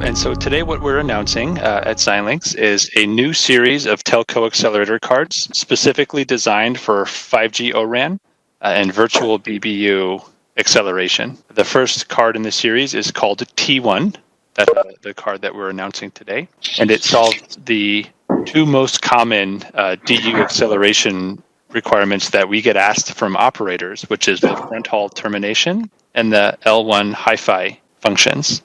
And so today what we're announcing at Xilinx is a new series of telco accelerator cards specifically designed for 5G O-RAN and virtual BBU acceleration. The first card in the series is called T1. That's the card that we're announcing today. And it solves the two most common DU acceleration requirements that we get asked from operators, which is the front haul termination and the L1 hi-fi functions.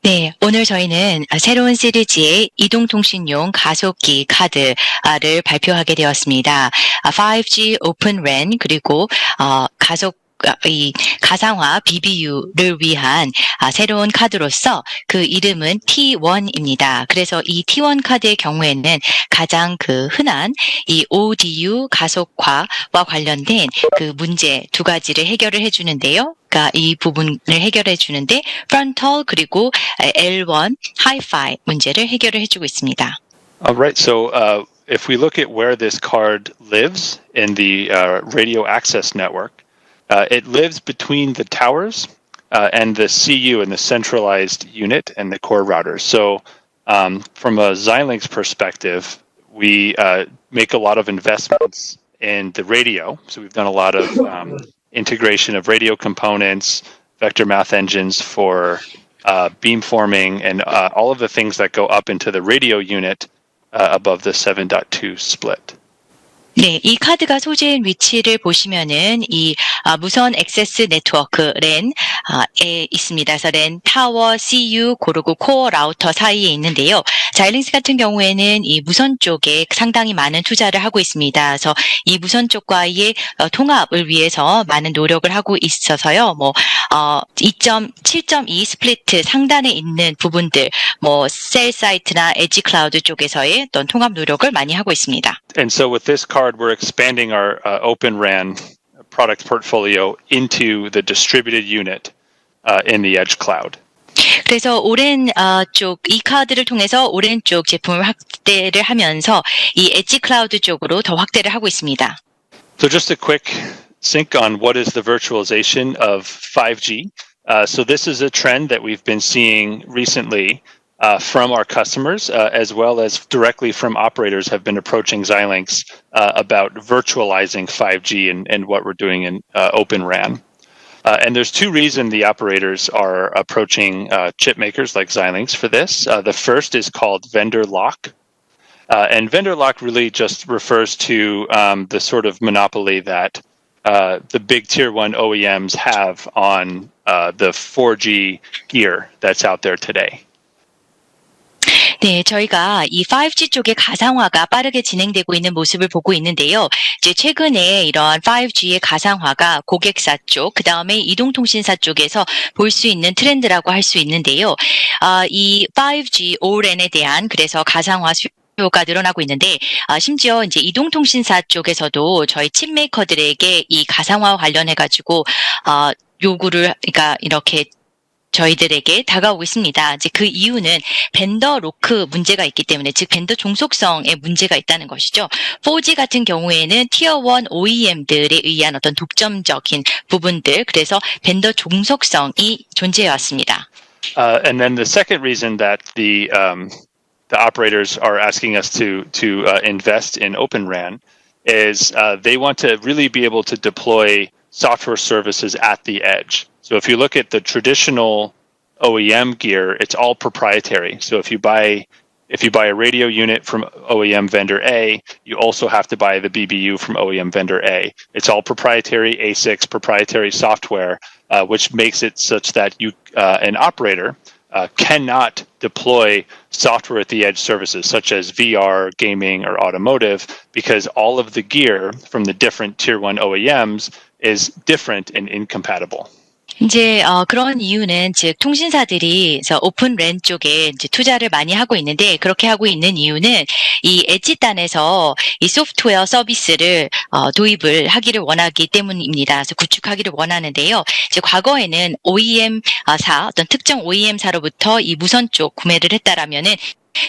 네, 오늘 저희는 새로운 시리즈의 이동통신용 가속기 카드를 발표하게 되었습니다. 5G Open RAN 그리고 이 가상화 BBU를 위한 새로운 카드로서 그 이름은 T1입니다. 그래서 이 T1 카드의 경우에는 가장 흔한 이 ODU 가속화와 관련된 그 문제 두 가지를 해결을 해주는데요. 그러니까 이 부분을 해결해 주는데 frontal 그리고 L1 hi-fi 문제를 해결을 해주고 있습니다. Right. So if we look at where this card lives in the radio access network, it lives between the towers and the CU and the centralized unit and the core routers. So from a Xilinx perspective, we make a lot of investments in the radio. So we've done a lot of integration of radio components, vector math engines for beamforming, and all of the things that go up into the radio unit above the 7.2 split. 네, 이 카드가 소재인 위치를 보시면은 이 무선 액세스 네트워크 랜에 있습니다. 그래서 랜 타워, CU, 그리고 코어 라우터 사이에 있는데요. 자일링스 같은 경우에는 이 무선 쪽에 상당히 많은 투자를 하고 있습니다. 그래서 이 무선 쪽과의 통합을 위해서 많은 노력을 하고 있어서요. 2.7.2 스플리트 상단에 있는 부분들, 셀 사이트나 에지 클라우드 쪽에서의 어떤 통합 노력을 많이 하고 있습니다. And so with this card, we're expanding our Open RAN product portfolio into the distributed unit in the edge cloud. 그래서 오랜 쪽, 이 카드를 통해서 오랜 쪽 제품을 확대를 하면서 이 엣지 클라우드 쪽으로 더 확대를 하고 있습니다. So just a quick sync on what is the virtualization of 5G. So this is a trend that we've been seeing recently from our customers, as well as directly from operators have been approaching Xilinx about virtualizing 5G and what we're doing in Open RAN. And there's two reasons the operators are approaching chip makers like Xilinx for this. The first is called vendor lock. And vendor lock really just refers to the sort of monopoly that the big tier one OEMs have on the 4G gear that's out there today. 네, 저희가 이 5G 쪽의 가상화가 빠르게 진행되고 있는 모습을 보고 있는데요. 이제 최근에 이런 5G의 가상화가 고객사 쪽, 그 다음에 이동통신사 쪽에서 볼 수 있는 트렌드라고 할 수 있는데요. 이 5G O-RAN에 대한 그래서 가상화 수요가 늘어나고 있는데, 심지어 이제 이동통신사 쪽에서도 저희 칩 메이커들에게 이 가상화와 관련해가지고, 요구를, 그러니까 이렇게 저희들에게 다가오고 있습니다. 이제 그 이유는 벤더 로크 문제가 있기 때문에, 즉 벤더 종속성에 문제가 있다는 것이죠. 4G 같은 경우에는 티어 1 OEM들에 의한 어떤 독점적인 부분들, 그래서 벤더 종속성이 존재해 왔습니다. And then the second reason that the operators are asking us to invest in Open RAN is they want to really be able to deploy software services at the edge. So if you look at the traditional OEM gear, it's all proprietary. So if you buy a radio unit from OEM vendor A, you also have to buy the BBU from OEM vendor A. It's all proprietary ASICs, proprietary software, which makes it such that an operator cannot deploy software at the edge services such as VR, gaming, or automotive, because all of the gear from the different tier 1 OEMs is different and incompatible. 이제 그런 이유는 즉 통신사들이 오픈 랜 쪽에 이제 투자를 많이 하고 있는데, 그렇게 하고 있는 이유는 이 엣지 단에서 이 소프트웨어 서비스를 도입을 하기를 원하기 때문입니다. 그래서 구축하기를 원하는데요. 이제 과거에는 OEM사, 어떤 특정 OEM사로부터 이 무선 쪽 구매를 했다라면은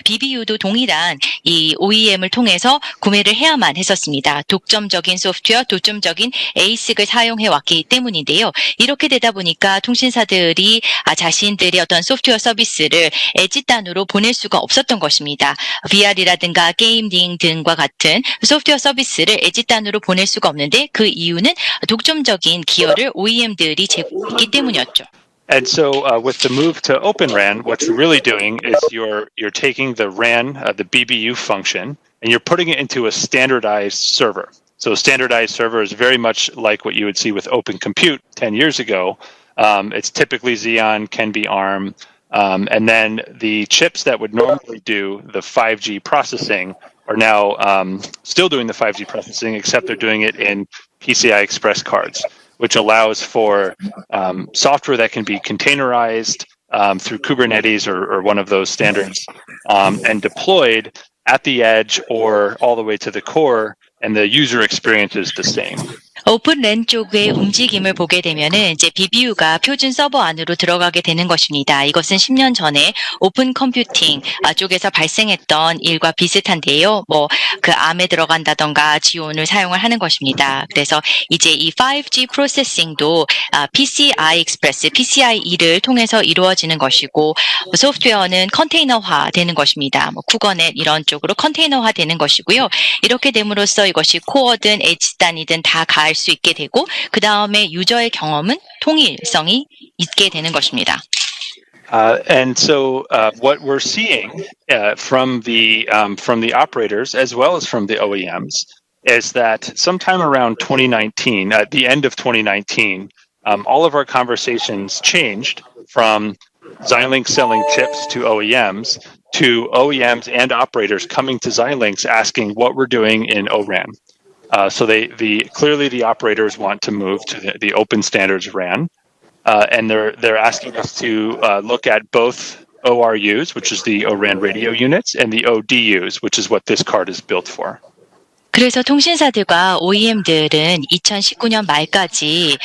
BBU도 동일한 이 OEM을 통해서 구매를 해야만 했었습니다. 독점적인 소프트웨어, 독점적인 ASIC을 사용해 왔기 때문인데요. 이렇게 되다 보니까 통신사들이 자신들의 어떤 소프트웨어 서비스를 엣지 단으로 보낼 수가 없었던 것입니다. VR이라든가 게이밍 등과 같은 소프트웨어 서비스를 엣지 단으로 보낼 수가 없는데 그 이유는 독점적인 기여를 OEM들이 제공했기 때문이었죠. And so with the move to Open RAN, what you're really doing is you're taking the RAN, the BBU function, and you're putting it into a standardized server. So a standardized server is very much like what you would see with Open Compute 10 years ago. It's typically Xeon, can be ARM, and then the chips that would normally do the 5G processing are now still doing the 5G processing, except they're doing it in PCI Express cards, which allows for software that can be containerized through Kubernetes or one of those standards and deployed at the edge or all the way to the core, and the user experience is the same. 오픈랜 쪽의 움직임을 보게 되면은 이제 BBU가 표준 서버 안으로 들어가게 되는 것입니다. 이것은 10년 전에 오픈 컴퓨팅 쪽에서 발생했던 일과 비슷한데요. 뭐 그 암에 들어간다던가 지온을 사용을 하는 것입니다. 그래서 이제 이 5G 프로세싱도 PCI 익스프레스, PCIe를 통해서 이루어지는 것이고 소프트웨어는 컨테이너화 되는 것입니다. 뭐 쿠버넷 이런 쪽으로 컨테이너화 되는 것이고요. 이렇게 됨으로써 이것이 코어든 엣지 단이든 다 갈 수 있게 되고 그 다음에 유저의 경험은 통일성이 있게 되는 것입니다. And so what we're seeing from the operators as well as from the OEMs is that sometime around 2019, at the end of 2019, all of our conversations changed from Xilinx selling chips to OEMs and operators coming to Xilinx asking what we're doing in ORAN. So clearly the operators want to move to the open standards RAN. And they're asking us to look at both ORUs, which is the ORAN radio units, and the ODUs, which is what this card is built for. 그래서 통신사들과 OEM들은 2019년 말까지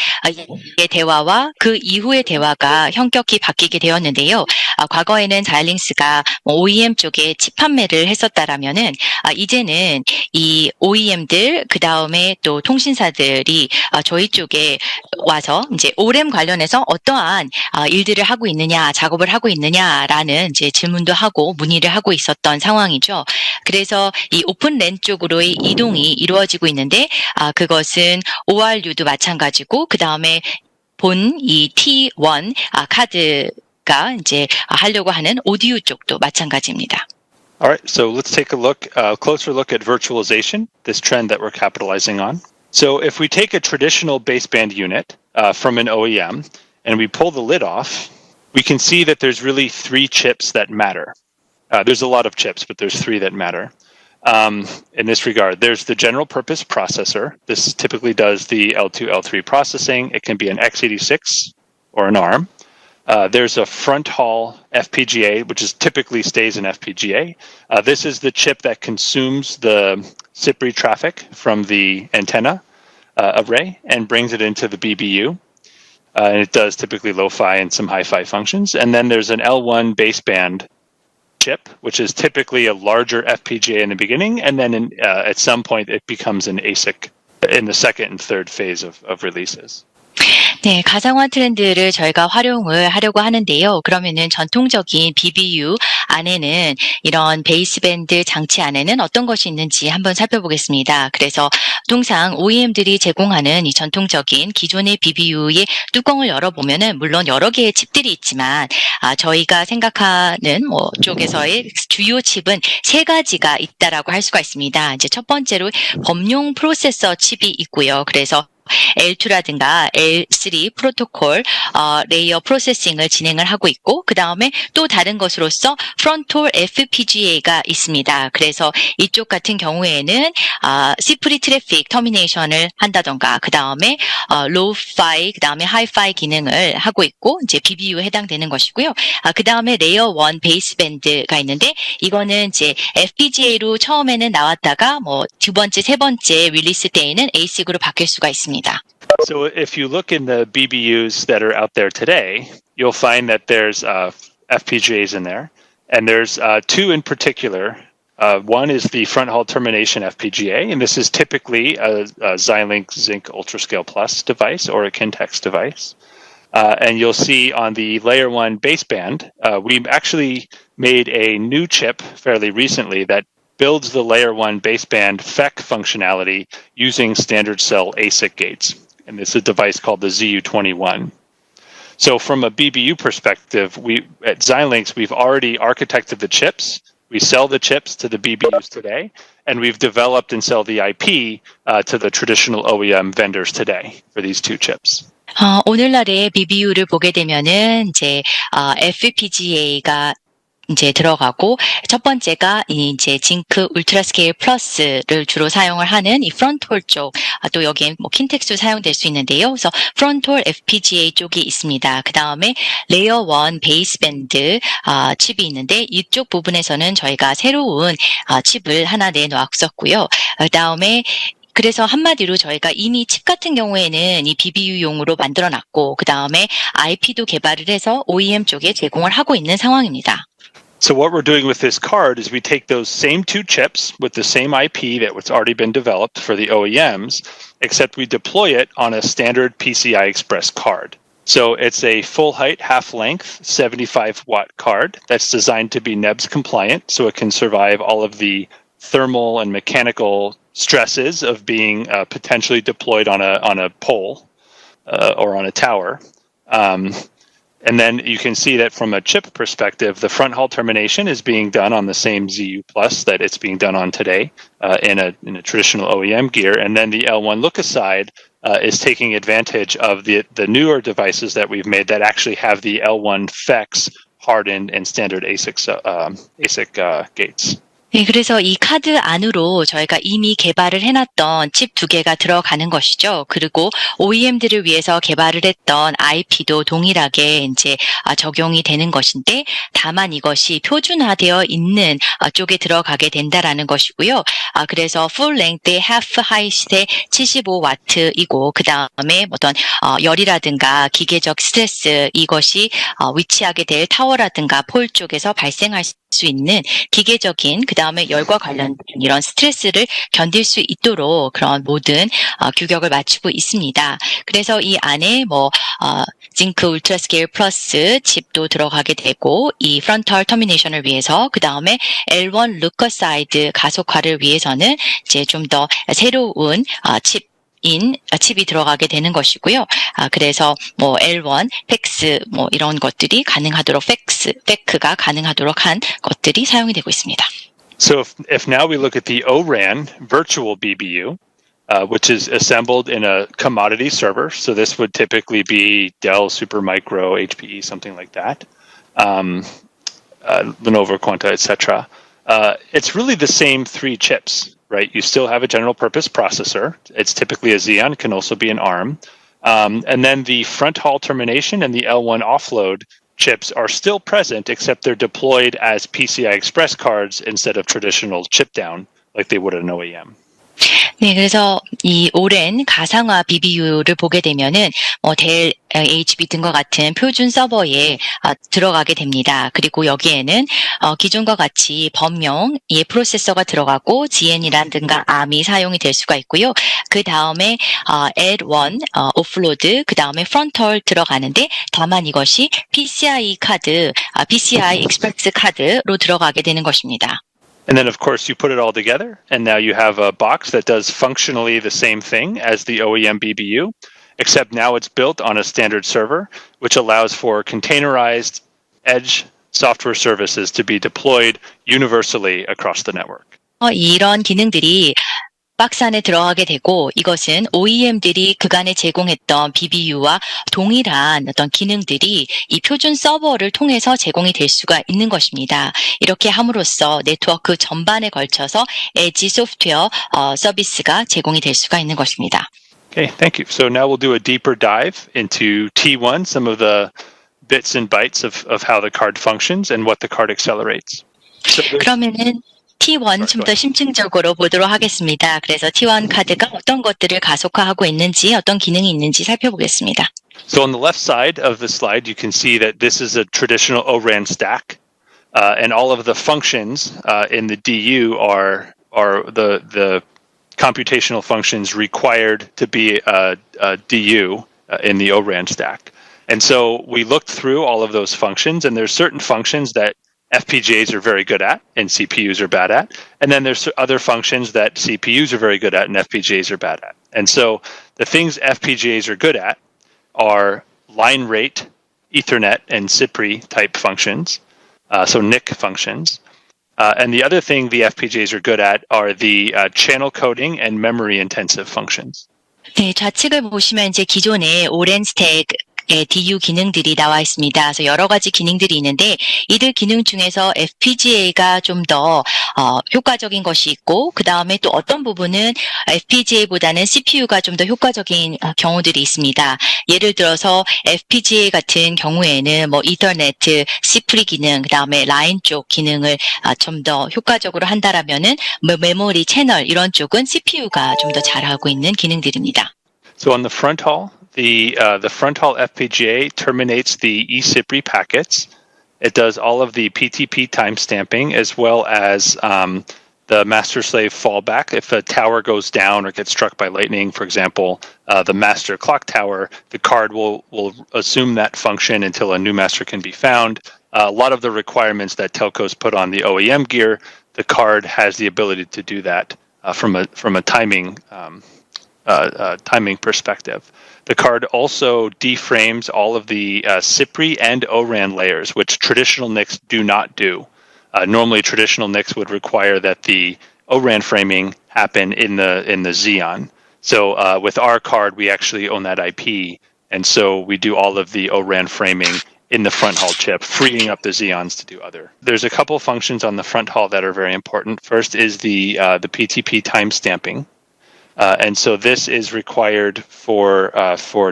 대화와 그 이후의 대화가 현격히 바뀌게 되었는데요. 과거에는 자일링스가 OEM 쪽에 칩 판매를 했었다라면은 이제는 이 OEM들 그 다음에 또 통신사들이 저희 쪽에 와서 이제 ORAN 관련해서 어떠한 일들을 하고 있느냐, 작업을 하고 있느냐라는 이제 질문도 하고 문의를 하고 있었던 상황이죠. 그래서 이 오픈랜 쪽으로의 이동이 이루어지고 있는데 그것은 ORU도 마찬가지고 그 다음에 본 이 T1 카드가 이제 하려고 하는 ODU 쪽도 마찬가지입니다. All right, so let's take a closer look at virtualization, this trend that we're capitalizing on. So if we take a traditional baseband unit from an OEM and we pull the lid off, we can see that there's really three chips that matter. There's a lot of chips, but there's three that matter. In this regard, there's the general purpose processor. This typically does the L2, L3 processing. It can be an x86 or an ARM. There's a front haul FPGA, which typically stays in FPGA. This is the chip that consumes the CPRI traffic from the antenna array and brings it into the BBU. And it does typically lo-fi and some hi-fi functions. And then there's an L1 baseband chip, which is typically a larger FPGA in the beginning, and then at some point it becomes an ASIC in the second and third phase of releases. 네, 가상화 트렌드를 저희가 활용을 하려고 하는데요. 그러면은 전통적인 BBU 안에는 이런 베이스밴드 장치 안에는 어떤 것이 있는지 한번 살펴보겠습니다. 그래서 통상 OEM들이 제공하는 이 전통적인 기존의 BBU의 뚜껑을 열어보면은 물론 여러 개의 칩들이 있지만 저희가 생각하는 쪽에서의 주요 칩은 세 가지가 있다라고 할 수가 있습니다. 이제 첫 번째로 범용 프로세서 칩이 있고요. 그래서 L2라든가 L3 프로토콜 레이어 프로세싱을 진행을 하고 있고 그 다음에 또 다른 것으로서 프론톨 FPGA가 있습니다. 그래서 이쪽 같은 경우에는 CPRI 트래픽 터미네이션을 한다던가 그 다음에 로우-파이 그 다음에 하이-파이 기능을 하고 있고 이제 BBU에 해당되는 것이고요. 그 다음에 레이어 1 베이스밴드가 있는데 이거는 이제 FPGA로 처음에는 나왔다가 두 번째, 세 번째 릴리스 때에는 ASIC으로 바뀔 수가 있습니다. So if you look in the BBUs that are out there today, you'll find that there's FPGAs in there. And there's two in particular. One is the front haul termination FPGA, and this is typically a Xilinx Zynq UltraScale Plus device or a Kintex device. And you'll see on the layer 1 baseband, we actually made a new chip fairly recently that builds the layer 1 baseband FEC functionality using standard cell ASIC gates. And this is a device called the ZU21. So from a BBU perspective, at Xilinx, we've already architected the chips. We sell the chips to the BBUs today, and we've developed and sell the IP to the traditional OEM vendors today for these two chips. 오늘날의 BBU를 보게 되면은 이제 FPGA가 이제 들어가고 첫 번째가 이제 징크 울트라 스케일 플러스를 주로 사용을 하는 이 프론톨 쪽, 또 여기에 뭐 킨텍스도 사용될 수 있는데요. 그래서 프론톨 FPGA 쪽이 있습니다. 그 다음에 레이어 1 베이스밴드 칩이 있는데 이쪽 부분에서는 저희가 새로운 칩을 하나 내놓았었고요. 그 다음에 그래서 한마디로 저희가 이미 칩 같은 경우에는 이 BBU용으로 만들어놨고 그 다음에 IP도 개발을 해서 OEM 쪽에 제공을 하고 있는 상황입니다. So what we're doing with this card is we take those same two chips with the same IP that's already been developed for the OEMs, except we deploy it on a standard PCI Express card. So it's a full height, half length, 75 watt card that's designed to be NEBS compliant, so it can survive all of the thermal and mechanical stresses of being potentially deployed on a pole or on a tower. And then you can see that from a chip perspective, the front haul termination is being done on the same ZU Plus that it's being done on today in a traditional OEM gear. And then the L1 look aside is taking advantage of the newer devices that we've made that actually have the L1 FEX hardened and standard ASIC gates. 네, 그래서 이 카드 안으로 저희가 이미 개발을 해놨던 칩 2개가 들어가는 것이죠. 그리고 OEM들을 위해서 개발을 했던 IP도 동일하게 이제 적용이 되는 것인데 다만 이것이 표준화되어 있는 쪽에 들어가게 된다라는 것이고요. 그래서 full length, half height의 75W이고 그 다음에 어떤 열이라든가 기계적 스트레스 이것이 위치하게 될 타워라든가 폴 쪽에서 발생할 수 있는 기계적인 그 다음에 열과 관련된 이런 스트레스를 견딜 수 있도록 그런 모든 규격을 맞추고 있습니다. 그래서 이 안에 징크 울트라 스케일 플러스 칩도 들어가게 되고 이 프론털 터미네이션을 위해서 그 다음에 L1 루커 사이드 가속화를 위해서는 이제 좀 더 새로운 칩이 들어가게 되는 것이고요. 그래서 L1, PEX 이런 것들이 가능하도록 FEC가 가능하도록 한 것들이 사용이 되고 있습니다. So if now we look at the ORAN virtual BBU, which is assembled in a commodity server, so this would typically be Dell, Supermicro, HPE, something like that, Lenovo, Quanta, etc. It's really the same three chips. Right, you still have a general purpose processor. It's typically a Xeon, can also be an ARM. And then the front haul termination and the L1 offload chips are still present, except they're deployed as PCI Express cards instead of traditional chip down like they would at an OEM. 네, 그래서 이 오랜 가상화 BBU를 보게 되면은 델, HP 등과 같은 표준 서버에 들어가게 됩니다. 그리고 여기에는 기존과 같이 범용의 프로세서가 들어가고 GN이라든가 ARM이 사용이 될 수가 있고요. 그 다음에 L1 오프로드, 그 다음에 프론털 들어가는데 다만 이것이 PCI 카드, PCI 익스프레스 카드로 들어가게 되는 것입니다. And then, of course, you put it all together, and now you have a box that does functionally the same thing as the OEM BBU, except now it's built on a standard server, which allows for containerized edge software services to be deployed universally across the network. 이런 기능들이 박스 안에 들어가게 되고 이것은 OEM들이 그간에 제공했던 BBU와 동일한 어떤 기능들이 이 표준 서버를 통해서 제공이 될 수가 있는 것입니다. 이렇게 함으로써 네트워크 전반에 걸쳐서 에지 소프트웨어 서비스가 제공이 될 수가 있는 것입니다. Okay, thank you. So now we'll do a deeper dive into T1, some of the bits and bytes of how the card functions and what the card accelerates. 그러면은 T1 좀 더 심층적으로 보도록 하겠습니다. 그래서 T1 카드가 어떤 것들을 가속화하고 있는지 어떤 기능이 있는지 살펴보겠습니다. So on the left side of the slide, you can see that this is a traditional ORAN stack. and all of the functions in the DU are the computational functions required to be a DU in the ORAN stack. And so we looked through all of those functions, and there's certain functions that FPGAs are very good at and CPUs are bad at. And then there's other functions that CPUs are very good at and FPGAs are bad at. And so the things FPGAs are good at are line rate, Ethernet, and CPRI type functions, so NIC functions. And the other thing the FPGAs are good at are the channel coding and memory intensive functions. 네, 좌측을 보시면 이제 기존에 오랜 스택 DU 기능들이 나와 있습니다. 그래서 여러 가지 기능들이 있는데 이들 기능 중에서 FPGA가 좀 더 효과적인 것이 있고 그 다음에 또 어떤 부분은 FPGA보다는 CPU가 좀 더 효과적인 경우들이 있습니다. 예를 들어서 FPGA 같은 경우에는 뭐 이더넷, CPRI 기능, 그 다음에 라인 쪽 기능을 좀 더 효과적으로 한다라면은 메모리, 채널 이런 쪽은 CPU가 좀 더 잘하고 있는 기능들입니다. So on the front haul, the front haul FPGA terminates the eCPRI packets. It does all of the PTP timestamping as well as the master-slave fallback. If a tower goes down or gets struck by lightning, for example, the master clock tower, the card will assume that function until a new master can be found. A lot of the requirements that telcos put on the OEM gear, the card has the ability to do that from a timing perspective. The card also deframes all of the CPRI and ORAN layers, which traditional NICs do not do. Normally, traditional NICs would require that the ORAN framing happen in the Xeon. So with our card, we actually own that IP, and so we do all of the ORAN framing in the front haul chip, freeing up the Xeons to do other. There's a couple functions on the front haul that are very important. First is the PTP timestamping. And so this is required for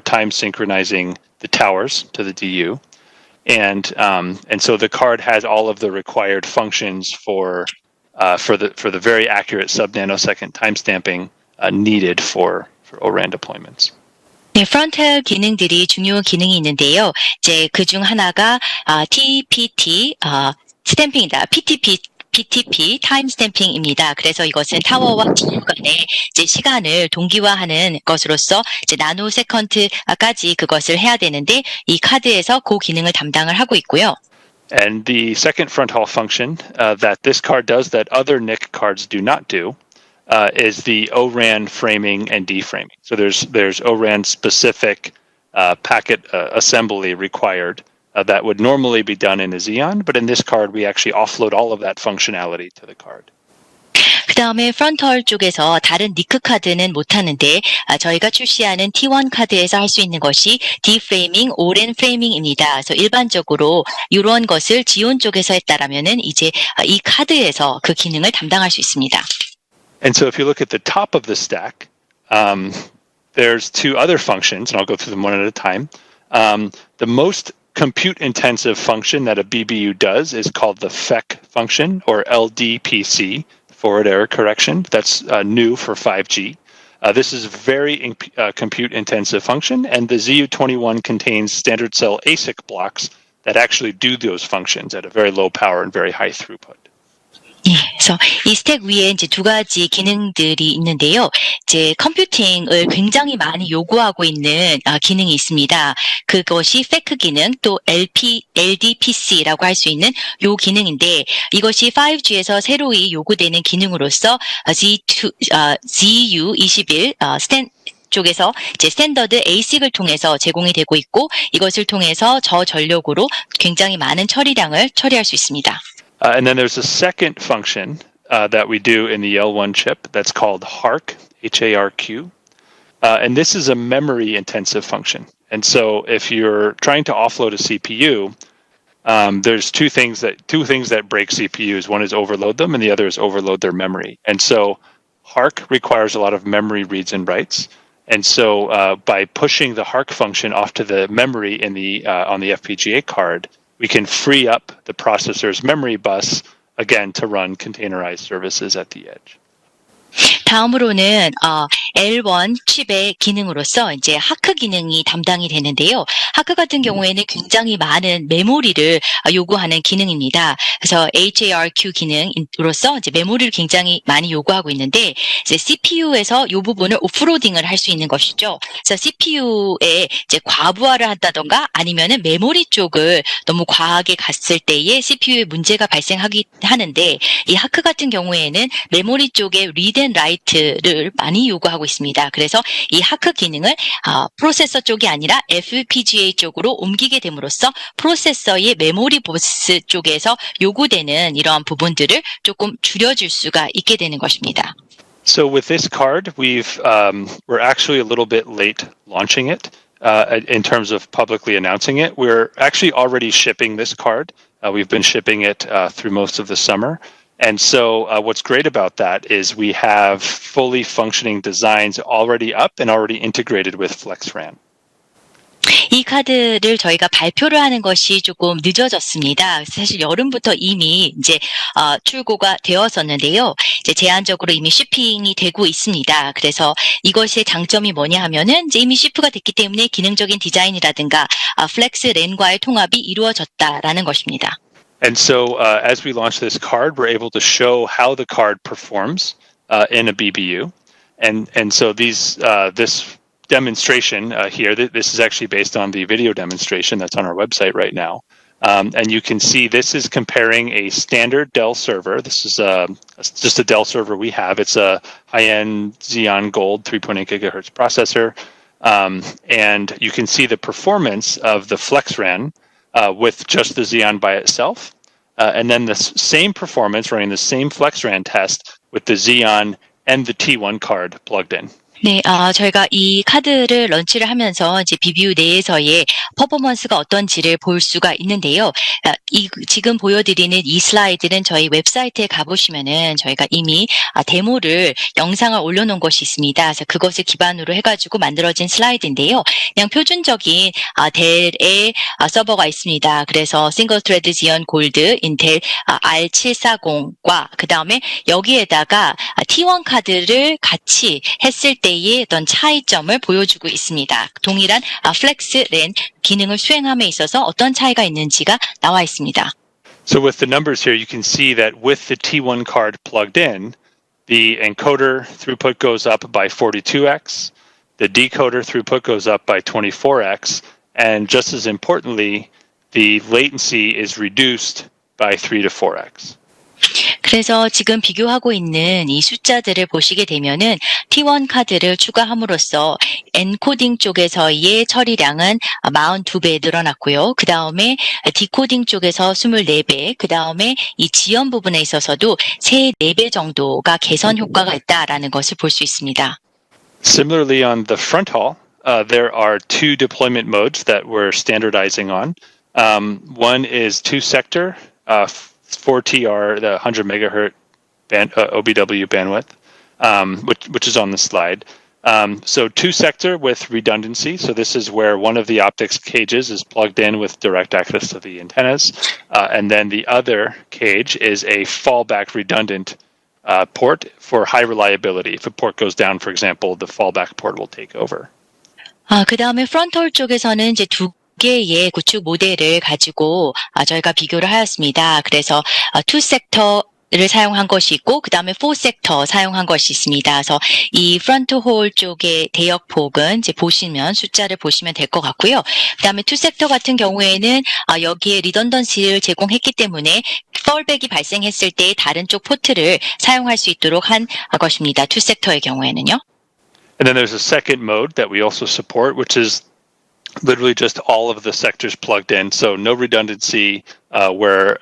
time synchronizing the towers to the DU, and so the card has all of the required functions for the very accurate sub-nanosecond timestamping needed for ORAN deployments. 네, 프론트 기능들이 중요한 기능이 있는데요. 이제 그중 하나가 TPT 스탬핑이다. PTP 타임 스탬핑입니다. 그래서 이것은 타워와 DU 간의 이제 시간을 동기화하는 것으로서 이제 나노 세컨드까지 그것을 해야 되는데 이 카드에서 그 기능을 담당을 하고 있고요. And the second front haul function that this card does that other NIC cards do not do is the ORAN framing and deframing. So there's ORAN specific packet assembly required. That would normally be done in a Xeon, but in this card, we actually offload all of that functionality to the card. 그 다음에 프론털 쪽에서 다른 니크 카드는 못하는데 저희가 출시하는 T1 카드에서 할 수 있는 것이 디프레이밍, 오랜 프레이밍입니다. 그래서 일반적으로 이런 것을 지온 쪽에서 했다라면은 이제 이 카드에서 그 기능을 담당할 수 있습니다. And so if you look at the top of the stack, there's two other functions, and I'll go through them one at a time. The most compute-intensive function that a BBU does is called the FEC function, or LDPC, forward error correction. That's new for 5G. This is a very compute-intensive function, and the ZU21 contains standard cell ASIC blocks that actually do those functions at a very low power and very high throughput. 예, 그래서 이 스택 위에 이제 두 가지 기능들이 있는데요. 이제 컴퓨팅을 굉장히 많이 요구하고 있는 기능이 있습니다. 그것이 FEC 기능, 또 LDPC라고 할 수 있는 요 기능인데 이것이 5G에서 새로이 요구되는 기능으로서 ZU21 쪽에서 이제 스탠더드 ASIC을 통해서 제공이 되고 있고 이것을 통해서 저전력으로 굉장히 많은 처리량을 처리할 수 있습니다. And then there's a second function that we do in the L1 chip that's called HARQ, H-A-R-Q. And this is a memory-intensive function. And so if you're trying to offload a CPU, there's two things that break CPUs. One is overload them, and the other is overload their memory. And so HARQ requires a lot of memory reads and writes. And so by pushing the HARQ function off to the memory in the on the FPGA card, we can free up the processor's memory bus, again, to run containerized services at the edge. 다음으로는 L1 칩의 기능으로서 이제 하크 기능이 담당이 되는데요. 하크 같은 경우에는 굉장히 많은 메모리를 요구하는 기능입니다. 그래서 HARQ 기능으로서 이제 메모리를 굉장히 많이 요구하고 있는데 이제 CPU에서 이 부분을 오프로딩을 할 수 있는 것이죠. 그래서 CPU에 이제 과부하를 한다던가 아니면은 메모리 쪽을 너무 과하게 갔을 때에 CPU에 문제가 하는데 이 하크 같은 경우에는 메모리 쪽에 리드 앤 라이트를 많이 요구하고 있습니다. 그래서 이 하크 기능을 프로세서 쪽이 아니라 FPGA 쪽으로 옮기게 됨으로써 프로세서의 메모리 버스 쪽에서 요구되는 이러한 부분들을 조금 줄여줄 수가 있게 되는 것입니다. So with this card, we're actually a little bit late launching it in terms of publicly announcing it. We're actually already shipping this card. We've been shipping it through most of the summer. And so what's great about that is we have fully functioning designs already up and already integrated with FlexRAN. 이 카드를 저희가 발표를 하는 것이 조금 늦어졌습니다. 사실 여름부터 이미 이제 출고가 되었었는데요. 이제 제한적으로 이미 shipping이 되고 있습니다. 그래서 이것의 장점이 뭐냐 하면은 이제 이미 ship가 됐기 때문에 기능적인 디자인이라든가 FlexRAN과의 통합이 이루어졌다라는 것입니다. And so as we launch this card, we're able to show how the card performs in a BBU. And so this demonstration here, this is actually based on the video demonstration that's on our website right now. And you can see this is comparing a standard Dell server. This is just a Dell server we have. It's a high-end Xeon Gold 3.8 gigahertz processor. And you can see the performance of the FlexRAN with just the Xeon by itself. And then the same performance running the same FlexRAN test with the Xeon and the T1 card plugged in. 네, 저희가 이 카드를 런치를 하면서 이제 BBU 내에서의 퍼포먼스가 어떤지를 볼 수가 있는데요. 지금 보여드리는 이 슬라이드는 저희 웹사이트에 가보시면은 저희가 이미 데모를 영상을 올려놓은 것이 있습니다. 그래서 그것을 기반으로 해가지고 만들어진 슬라이드인데요. 그냥 표준적인 델의 서버가 있습니다. 그래서 싱글 트레드 지연 골드 인텔 R740과 그 다음에 여기에다가 T1 카드를 같이 했을 때의 어떤 차이점을 보여주고 있습니다. 동일한 FlexRAN 기능을 수행함에 있어서 어떤 차이가 있는지가 나와 있습니다. So with the numbers here, you can see that with the T1 card plugged in, the encoder throughput goes up by 42x, the decoder throughput goes up by 24x, and just as importantly, the latency is reduced by 3 to 4x. 그래서 지금 비교하고 있는 이 숫자들을 보시게 되면은 T1 카드를 추가함으로써 엔코딩 쪽에서의 처리량은 42배 늘어났고요. 그 다음에 디코딩 쪽에서 24배, 그 다음에 이 지연 부분에 있어서도 3-4배 정도가 개선 효과가 있다라는 것을 볼 수 있습니다. Similarly, on the front haul, there are two deployment modes that we're standardizing on. One is two-sector, 4TR, the 100 megahertz OBW bandwidth, which is on the slide. So two-sector with redundancy. So this is where one of the optics cages is plugged in with direct access to the antennas. And then the other cage is a fallback redundant port for high reliability. If a port goes down, for example, the fallback port will take over. 그 다음에 프론털 쪽에서는 이제 두 개의 구축 모델을 가지고 저희가 비교를 하였습니다. 그래서 투 섹터를 사용한 것이 있고 그 다음에 4섹터 사용한 것이 있습니다. 그래서 이 프론트 홀 쪽의 대역폭은 이제 보시면 숫자를 보시면 될 것 같고요. 그 다음에 투 섹터 같은 경우에는 여기에 리던던시를 제공했기 때문에 펄백이 발생했을 때 다른 쪽 포트를 사용할 수 있도록 한 것입니다. 투 섹터의 경우에는요. And then there's a second mode that we also support, which is literally just all of the sectors plugged in, so no redundancy, where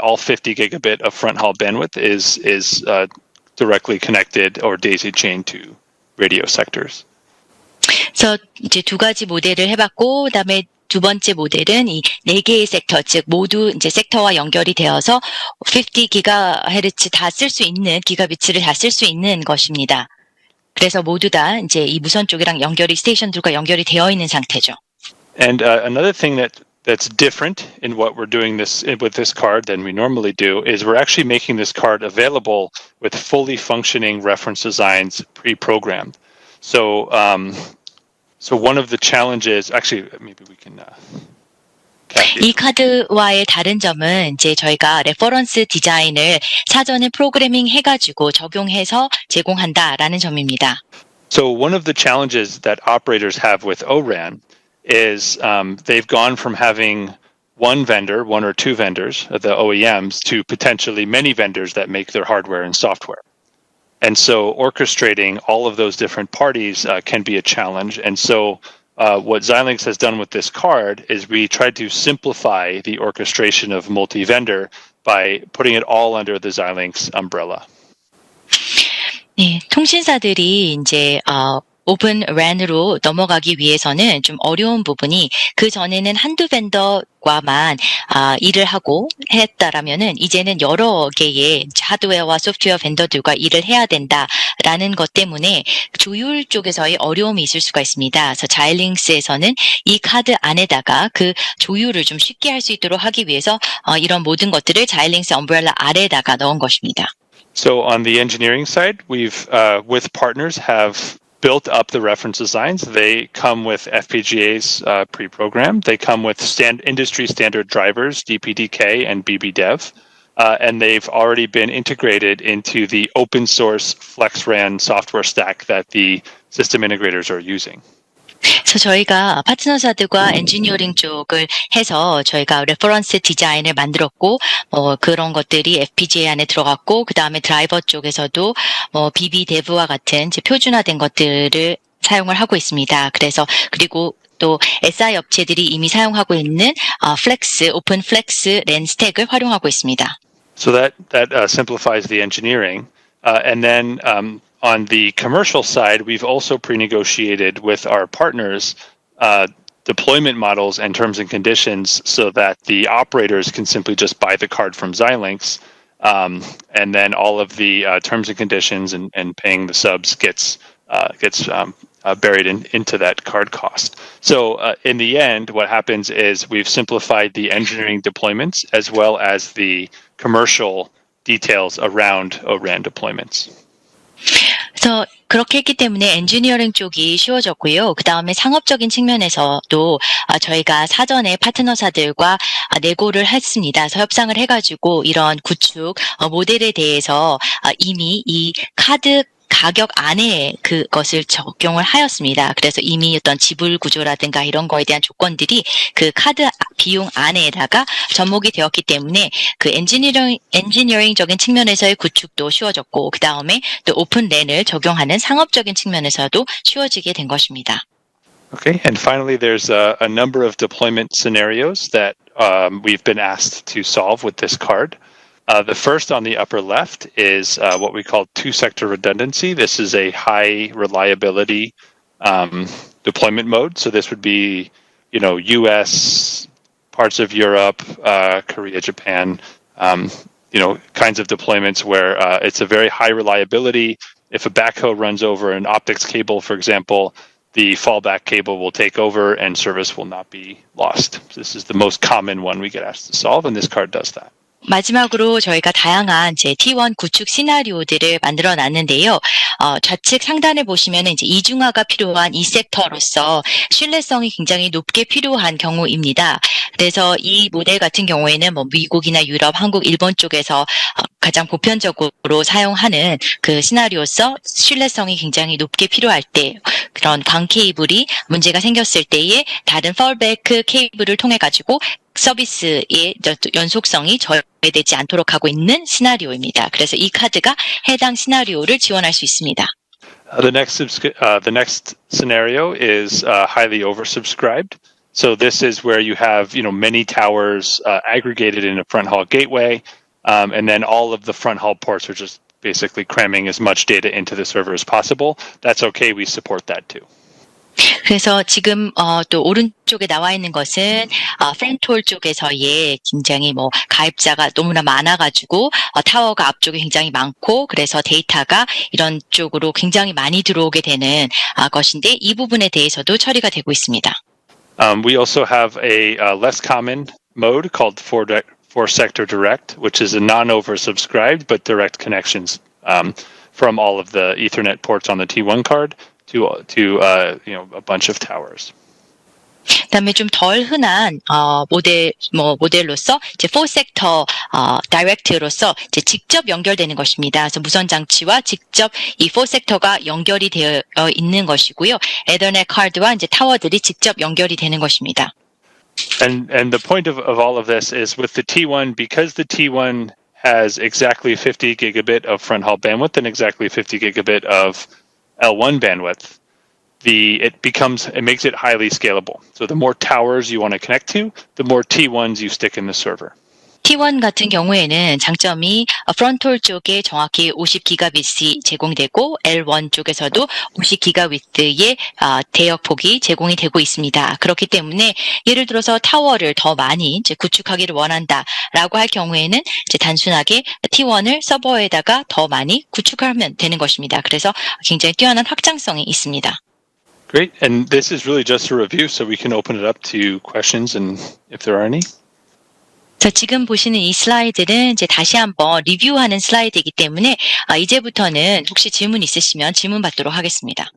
all 50 gigabit of front haul bandwidth is directly connected or daisy chained to radio sectors. 그래서 이제 두 가지 모델을 해봤고, 그다음에 두 번째 모델은 이 4개의 섹터, 즉 모두 이제 섹터와 연결이 되어서 50 기가헤르츠 다 쓸 수 있는 기가비츠를 다 쓸 수 있는 것입니다. 그래서 모두 다 이제 이 무선 쪽이랑 스테이션들과 연결이 되어 있는 상태죠. And another thing that that's different in what we're doing this with this card than we normally do is we're actually making this card available with fully functioning reference designs pre-programmed. So, so one of the challenges, actually, maybe we can. 이 카드와의 다른 점은 이제 저희가 레퍼런스 디자인을 사전에 프로그래밍 해가지고 적용해서 제공한다라는 점입니다. So one of the challenges that operators have with ORAN is they've gone from having one vendor, one or two vendors, the OEMs, to potentially many vendors that make their hardware and software. And so orchestrating all of those different parties can be a challenge. And so what Xilinx has done with this card is we tried to simplify the orchestration of multi-vendor by putting it all under the Xilinx umbrella. 네, 통신사들이 이제 오픈 랜으로 넘어가기 위해서는 좀 어려운 부분이 그 전에는 한두 벤더과만 일을 하고 했다라면은 이제는 여러 개의 하드웨어와 소프트웨어 벤더들과 일을 해야 된다라는 것 때문에 조율 쪽에서의 어려움이 있을 수가 있습니다. 그래서 자일링스에서는 이 카드 안에다가 그 조율을 좀 쉽게 할 수 있도록 하기 위해서 이런 모든 것들을 자일링스 엄브렐라 아래에다가 넣은 것입니다. So on the engineering side, we've with partners have built up the reference designs. They come with FPGAs pre-programmed. They come with industry standard drivers, DPDK and BBDev. And they've already been integrated into the open source FlexRAN software stack that the system integrators are using. 그래서 저희가 파트너사들과 엔지니어링 쪽을 해서 저희가 레퍼런스 디자인을 만들었고 그런 것들이 FPGA 안에 들어갔고 그 다음에 드라이버 쪽에서도 BBDev와 같은 표준화된 것들을 사용을 하고 있습니다. 그래서 그리고 또 SI 업체들이 이미 사용하고 있는 오픈 플렉스 랜 스택을 활용하고 있습니다. So that simplifies the engineering, and then. On the commercial side, we've also pre-negotiated with our partners deployment models and terms and conditions so that the operators can simply just buy the card from Xilinx, and then all of the terms and conditions and paying the subs gets buried into that card cost. So in the end, what happens is we've simplified the engineering deployments as well as the commercial details around ORAN deployments. 그래서 그렇게 했기 때문에 엔지니어링 쪽이 쉬워졌고요. 그 다음에 상업적인 측면에서도 저희가 사전에 파트너사들과 내고를 했습니다. 그래서 협상을 해가지고 이런 구축 모델에 대해서 이미 이 카드 가격 안에 그것을 적용을 하였습니다. 그래서 이미 어떤 지불 구조라든가 이런 거에 대한 조건들이 그 카드 비용 안에다가 접목이 되었기 때문에 그 엔지니어링적인 측면에서의 구축도 쉬워졌고 그 다음에 또 오픈 랜을 적용하는 상업적인 측면에서도 쉬워지게 된 것입니다. Okay, and finally, there's a number of deployment scenarios that we've been asked to solve with this card. The first on the upper left is what we call two-sector redundancy. This is a high reliability deployment mode. So this would be, U.S., parts of Europe, Korea, Japan, kinds of deployments where it's a very high reliability. If a backhoe runs over an optics cable, for example, the fallback cable will take over and service will not be lost. This is the most common one we get asked to solve, and this card does that. 마지막으로 저희가 다양한 이제 T1 구축 시나리오들을 만들어 놨는데요. 좌측 상단을 보시면은 이제 이중화가 필요한 이 섹터로서 신뢰성이 굉장히 높게 필요한 경우입니다. 그래서 이 모델 같은 경우에는 미국이나 유럽, 한국, 일본 쪽에서 가장 보편적으로 사용하는 그 시나리오서 신뢰성이 굉장히 높게 필요할 때 그런 광 케이블이 문제가 생겼을 때에 다른 펄백 케이블을 통해 가지고 서비스의 연속성이 저해되지 않도록 하고 있는 시나리오입니다. 그래서 이 카드가 해당 시나리오를 지원할 수 있습니다. The next scenario is highly oversubscribed. So this is where you have many towers aggregated in a front haul gateway, and then all of the front haul ports are just basically cramming as much data into the server as possible. That's okay. We support that too. 그래서 지금 또 오른쪽에 나와 있는 것은 프론톨 쪽에서의 굉장히 가입자가 너무나 많아가지고 타워가 앞쪽에 굉장히 많고 그래서 데이터가 이런 쪽으로 굉장히 많이 들어오게 되는 것인데 이 부분에 대해서도 처리가 되고 있습니다. We also have a less common mode called four sector direct, which is a non-oversubscribed but direct connections from all of the Ethernet ports on the T1 card to a bunch of towers. 그다음에 좀 덜 흔한 모델로서 이제 4섹터 다이렉트로서 이제 직접 연결되는 것입니다. 그래서 무선 장치와 직접 이 4섹터가 연결이 되어 있는 것이고요. 에더넷 카드와 이제 타워들이 직접 연결이 되는 것입니다. And the point of all of this is with the T1, because the T1 has exactly 50 gigabit of front haul bandwidth and exactly 50 gigabit of L1 bandwidth, it makes it highly scalable. So the more towers you want to connect to, the more T1s you stick in the server. T1 같은 경우에는 장점이 프론톨 쪽에 정확히 50기가빗이 제공되고 L1 쪽에서도 50기가빗의 대역폭이 제공이 되고 있습니다. 그렇기 때문에 예를 들어서 타워를 더 많이 이제 구축하기를 원한다라고 할 경우에는 이제 단순하게 T1을 서버에다가 더 많이 구축하면 되는 것입니다. 그래서 굉장히 뛰어난 확장성이 있습니다. Great. And this is really just a review, so we can open it up to questions and if there are any. 자, 지금 보시는 이 슬라이드는 이제 다시 한번 리뷰하는 슬라이드이기 때문에 이제부터는 혹시 질문 있으시면 질문 받도록 하겠습니다.